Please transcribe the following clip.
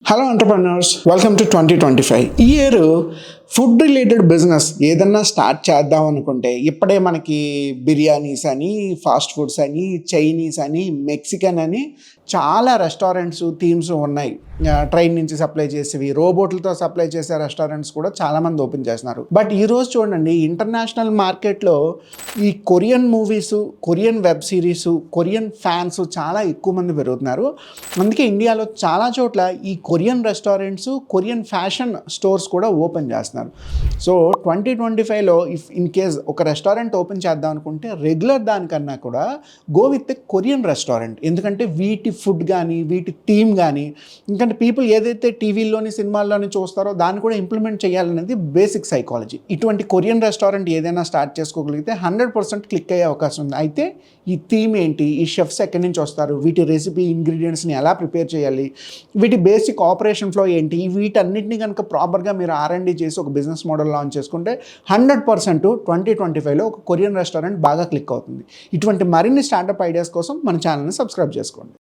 Hello entrepreneurs, welcome to 2025. ఈ year food related business ఏదన్నా start చేద్దాం అనుకుంటే ఇప్పుడే మనకి బిర్యానీస్ అని, ఫాస్ట్ ఫుడ్స్ అని, చైనీస్ అని, మెక్సికన్ అని చాలా రెస్టారెంట్స్, థీమ్స్ ఉన్నాయి. ట్రైన్ నుంచి సప్లై చేసేవి, రోబోట్లతో సప్లై చేసే రెస్టారెంట్స్ కూడా చాలామంది ఓపెన్ చేస్తున్నారు. బట్ ఈరోజు చూడండి, ఇంటర్నేషనల్ మార్కెట్లో ఈ Korean movies, Korean web series, Korean fans చాలా ఎక్కువ మంది పెరుగుతున్నారు. అందుకే ఇండియాలో చాలా చోట్ల ఈ Korean restaurants, Korean fashion stores కూడా ఓపెన్ చేస్తున్నారు. సో 2025లో ఇఫ్ ఇన్ కేస్ ఒక రెస్టారెంట్ ఓపెన్ చేద్దాం అనుకుంటే రెగ్యులర్ దానికన్నా కూడా గో విత్ కొరియన్ రెస్టారెంట్. ఎందుకంటే వీటి ఫుడ్ కానీ, వీటి థీమ్ కానీ, ఎందుకంటే పీపుల్ ఏదైతే టీవీల్లోని, సినిమాల్లోని చూస్తారో దాన్ని కూడా ఇంప్లిమెంట్ చేయాలనేది బేసిక్ సైకాలజీ. ఇటువంటి కొరియన్ రెస్టారెంట్ ఏదైనా స్టార్ట్ చేసుకోగలిగితే 100% క్లిక్ అయ్యే అవకాశం ఉంది. అయితే ఈ థీమ్ ఏంటి, ఈ షెఫ్స్ ఎక్కడి నుంచి వస్తారు, వీటి రెసిపీ ఇంగ్రీడియంట్స్ని ఎలా ప్రిపేర్ చేయాలి, వీటి బేసిక్ ఆపరేషన్ ఫ్లో ఏంటి, వీటన్నిటిని కనుక ప్రాపర్గా మీరు R&D చేసి ఒక బిజినెస్ మోడల్ లాంచ్ చేసుకుంటే 100% 2025లో ఒక కొరియన్ రెస్టారెంట్ బాగా క్లిక్ అవుతుంది. ఇటువంటి మరిన్ని స్టార్టప్ ఐడియాస్ కోసం మన ఛానల్ని సబ్స్క్రైబ్ చేసుకోండి.